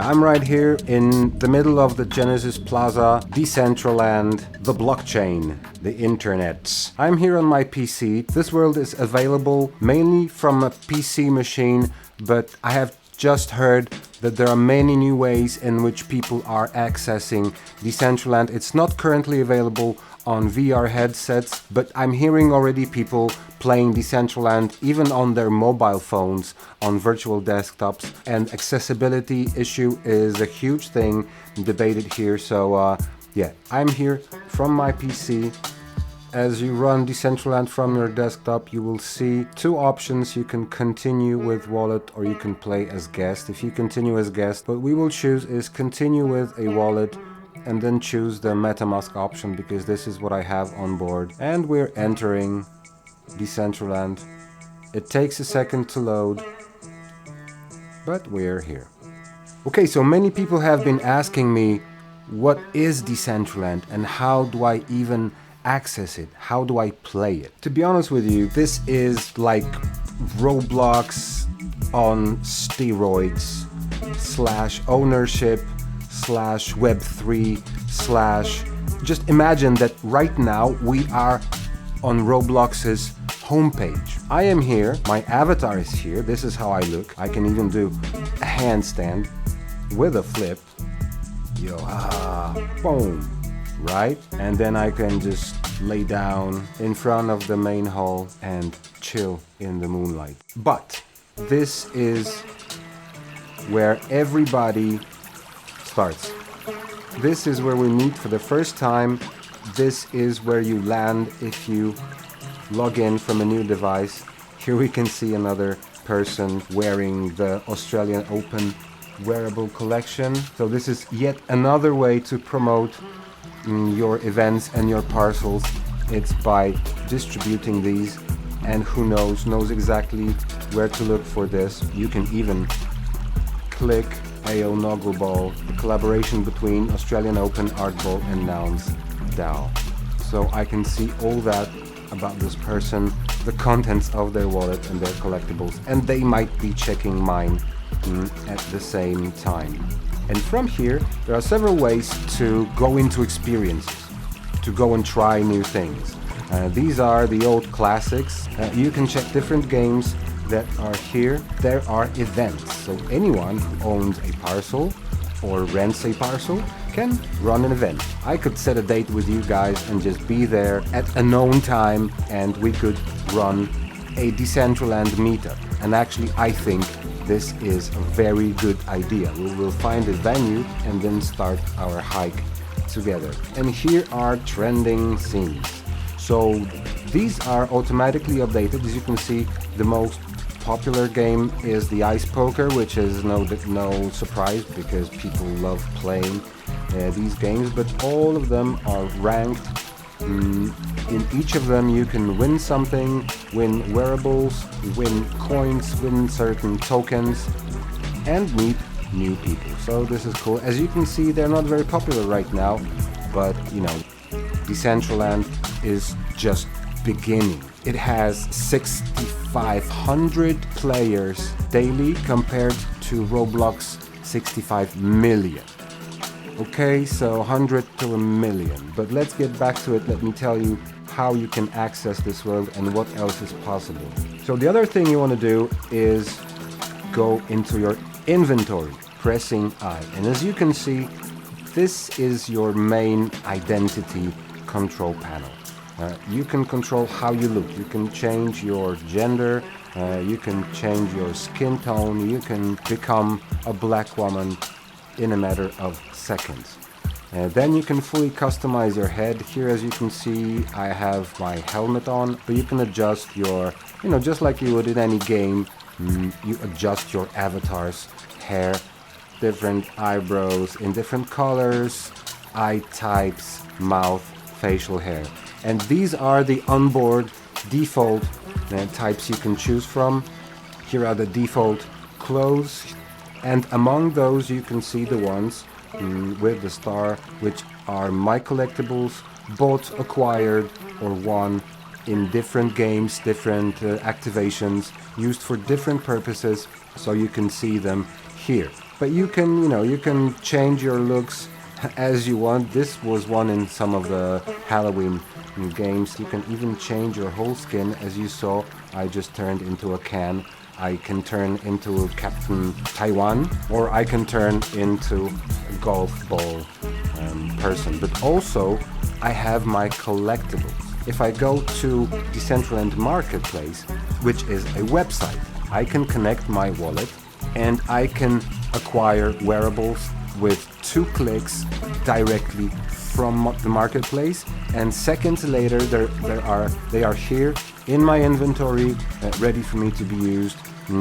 I'm right here in the middle of the Genesis Plaza, Decentraland, the blockchain, the internet. I'm here on my PC. This world is available mainly from a PC machine, but I have just heard that there are many new ways in which people are accessing Decentraland. It's not currently available on VR headsets, but I'm hearing already people playing Decentraland even on their mobile phones, on virtual desktops, and accessibility issue is a huge thing debated here. So yeah, I'm here from my PC. As you run Decentraland from your desktop, you will see two options. You can continue with wallet or you can play as guest. If you continue as guest, what we will choose is continue with a wallet and then choose the Metamask option because this is what I have on board. And we're entering Decentraland. It takes a second to load, but we're here. Okay, so many people have been asking me, what is Decentraland and how do I even access it? How do I play it? To be honest with you, this is like Roblox on steroids / ownership / Web3 / just imagine that right now we are on Roblox's homepage. I am here, my avatar is here, this is how I look. I can even do a handstand with a flip. Boom, right? And then I can just lay down in front of the main hall and chill in the moonlight. But this is where everybody starts. This is where we meet for the first time. This is where you land if you log in from a new device. Here we can see another person wearing the Australian Open wearable collection. So this is yet another way to promote your events and your parcels. It's by distributing these, and who knows exactly where to look for this. You can even click AO Noggle Ball, the collaboration between Australian Open, Art Ball and Nouns DAO. So I can see all that about this person, the contents of their wallet and their collectibles, and they might be checking mine at the same time. And from here, there are several ways to go into experiences, to go and try new things. These are the old classics. You can check different games that are here. There are events, so anyone who owns a parcel or rents a parcel can run an event. I could set a date with you guys and just be there at a known time and we could run a Decentraland meetup. And actually I think this is a very good idea. We will find a venue and then start our hike together. And here are trending scenes. So these are automatically updated. As you can see, the most popular game is the ice poker, which is no surprise because people love playing these games, but all of them are ranked. In each of them you can win something, win wearables, win coins, win certain tokens, and meet new people. So this is cool. As you can see, they're not very popular right now, but you know, Decentraland is just beginning. It has 6,500 players daily compared to Roblox 65 million. Okay, so 100 to a million. But let's get back to it. Let me tell you how you can access this world and what else is possible. So the other thing you want to do is go into your inventory, pressing I. And as you can see, this is your main identity control panel. You can control how you look. You can change your gender, you can change your skin tone, you can become a black woman in a matter of seconds. Then you can fully customize your head. Here, as you can see, I have my helmet on, but you can adjust your, just like you would in any game, you adjust your avatar's hair, different eyebrows in different colors, eye types, mouth, facial hair. And these are the onboard default types you can choose from. Here are the default clothes, and among those you can see the ones with the star, which are my collectibles, bought, acquired, or won in different games, different activations, used for different purposes, so you can see them here. But you can, you can change your looks as you want. This was one in some of the Halloween games. You can even change your whole skin. As you saw, I just turned into a can. I can turn into Captain Taiwan, or I can turn into a golf ball person. But also, I have my collectibles. If I go to Decentraland Marketplace, which is a website, I can connect my wallet and I can acquire wearables with 2 clicks directly from the marketplace, and seconds later they are here in my inventory, ready for me to be used,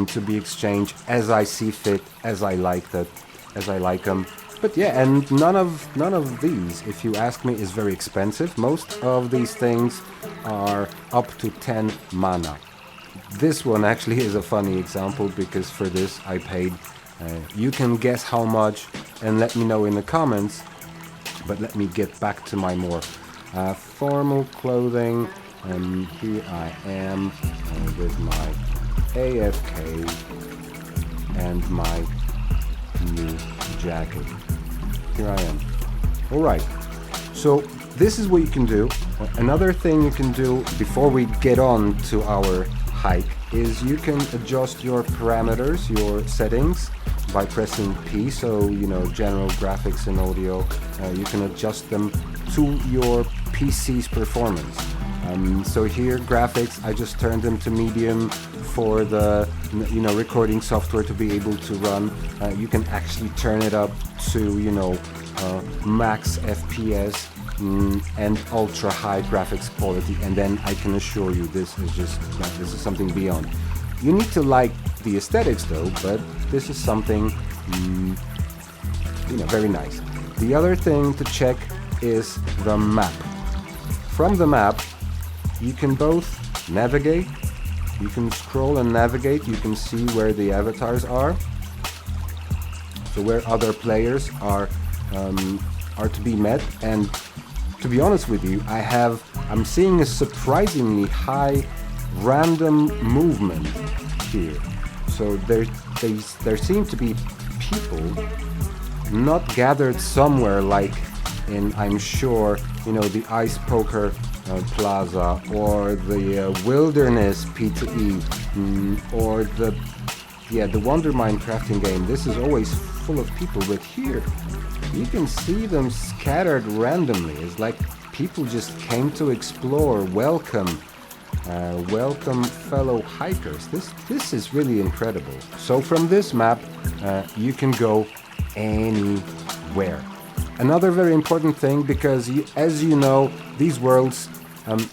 to be exchanged as I see fit, as I like them. But yeah, and none of these, if you ask me, is very expensive. Most of these things are up to 10 mana. This one actually is a funny example because for this I paid. You can guess how much and let me know in the comments. But let me get back to my more formal clothing. Here I am with my AFK and my new jacket. Here I am. Alright, so this is what you can do. Another thing you can do before we get on to our hike is you can adjust your parameters, your settings, by pressing P. So, general graphics and audio, you can adjust them to your PC's performance. So here, graphics, I just turned them to medium for the recording software to be able to run. You can actually turn it up to max FPS and ultra high graphics quality, and then I can assure you this is something beyond. You need to like the aesthetics though, but this is something very nice. The other thing to check is the map. From the map you can both navigate, you can scroll and navigate, you can see where the avatars are, so where other players are to be met. And to be honest with you, I'm seeing a surprisingly high random movement here. So there seem to be people not gathered somewhere like in, I'm sure, the Ice Poker Plaza or the Wilderness P2E or the Wonder Mine crafting game. This is always full of people, but here you can see them scattered randomly. It's like people just came to explore. Welcome fellow hikers. This is really incredible. So from this map you can go anywhere. Another very important thing, because as you know, these worlds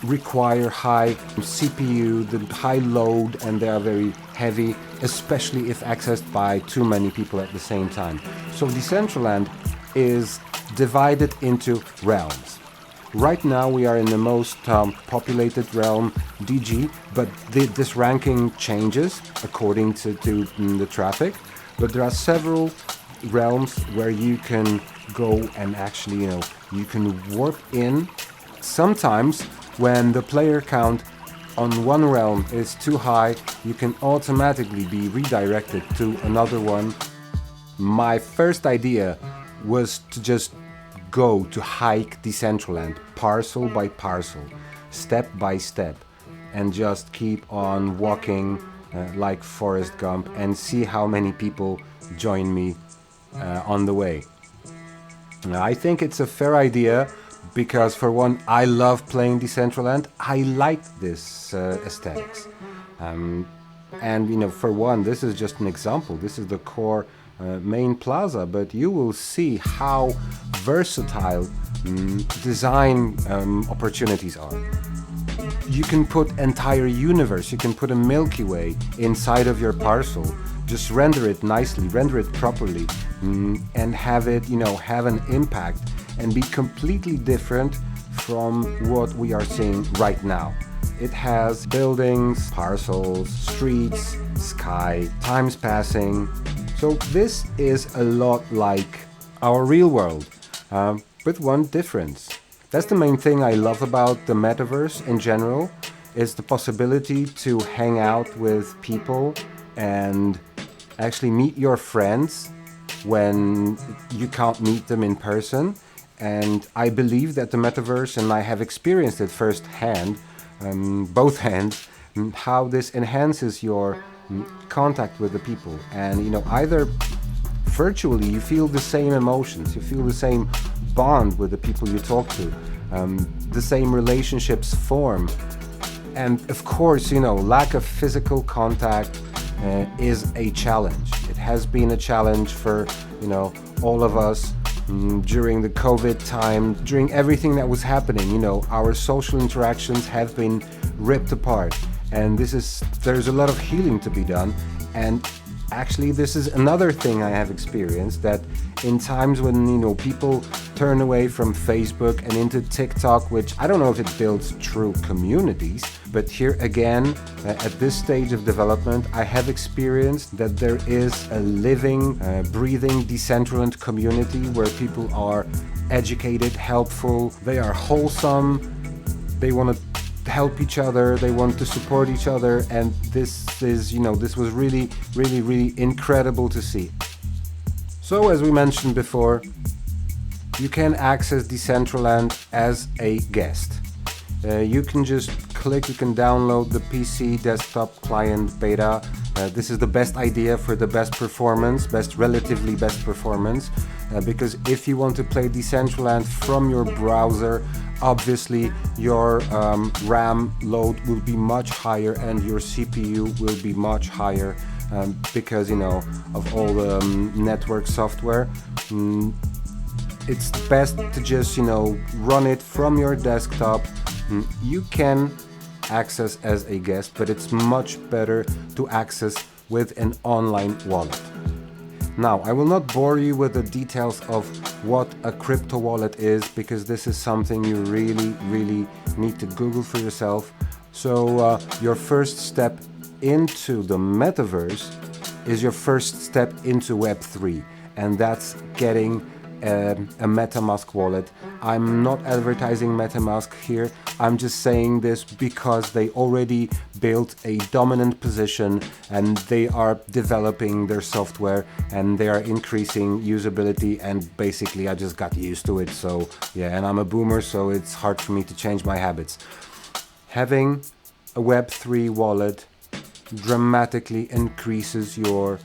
require high CPU, the high load, and they are very heavy, especially if accessed by too many people at the same time. So Decentraland is divided into realms. Right now we are in the most populated realm, DG, but this ranking changes according to the traffic. But there are several realms where you can go and actually, you can warp in. Sometimes when the player count on one realm is too high, you can automatically be redirected to another one. My first idea was to just go to hike Decentraland parcel by parcel, step by step, and just keep on walking like Forrest Gump and see how many people join me on the way. I think it's a fair idea because, for one, I love playing Decentraland. I like this aesthetics. And, for one, this is just an example. This is the core main plaza, but you will see how versatile design opportunities are. You can put entire universe, you can put a Milky Way inside of your parcel. Just render it nicely, render it properly, and have it, have an impact and be completely different from what we are seeing right now. It has buildings, parcels, streets, sky, times passing. So this is a lot like our real world, with one difference. That's the main thing I love about the Metaverse in general, is the possibility to hang out with people and actually meet your friends when you can't meet them in person. And I believe that the metaverse, and I have experienced it firsthand, both hands, how this enhances your contact with the people. And either virtually you feel the same emotions, you feel the same bond with the people you talk to, the same relationships form. And of course, lack of physical contact is a challenge. It has been a challenge for all of us during the COVID time, during everything that was happening. Our social interactions have been ripped apart, and there's a lot of healing to be done. And actually, this is another thing I have experienced, that in times when people turn away from Facebook and into TikTok, which I don't know if it builds true communities, but here again, at this stage of development, I have experienced that there is a living, breathing Decentraland community where people are educated, helpful, they are wholesome, they want to help each other, they want to support each other, and this was really, really, really incredible to see. So as we mentioned before, you can access Decentraland as a guest. You can just click, you can download the PC desktop client beta. This is the best idea for the best performance, relatively best performance, because if you want to play Decentraland from your browser, obviously your RAM load will be much higher and your CPU will be much higher because of all the network software. It's best to just run it from your desktop. You can access as a guest, but it's much better to access with an online wallet. Now, I will not bore you with the details of what a crypto wallet is, because this is something you really, really need to Google for yourself. So your first step into the metaverse is your first step into Web3, and that's getting a Metamask wallet. I'm not advertising Metamask here. I'm just saying this because they already built a dominant position and they are developing their software and they are increasing usability, and basically I just got used to it. So yeah, and I'm a boomer, so it's hard for me to change my habits. Having a Web3 wallet dramatically increases your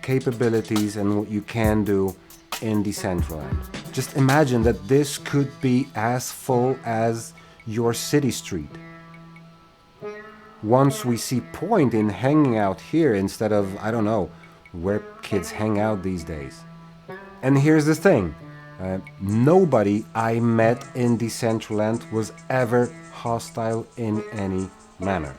capabilities and what you can do in Decentraland. Just imagine that this could be as full as your city street. Once we see point in hanging out here instead of, I don't know, where kids hang out these days. And here's the thing, nobody I met in Decentraland was ever hostile in any manner.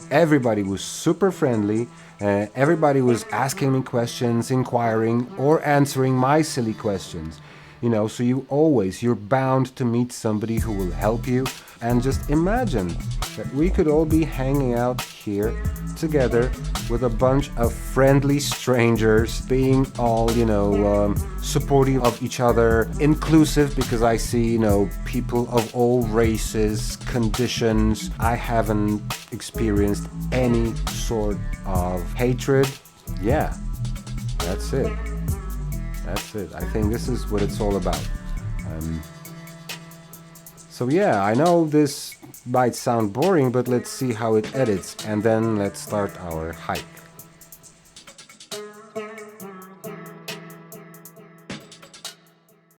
Everybody was super friendly. Everybody was asking me questions, inquiring, or answering my silly questions. So you're bound to meet somebody who will help you. And just imagine that we could all be hanging out here together with a bunch of friendly strangers, being all, supportive of each other, inclusive, because I see, people of all races, conditions. I haven't experienced any sort of hatred. Yeah, that's it. I think this is what it's all about. So yeah, I know this might sound boring, but let's see how it edits, and then let's start our hike.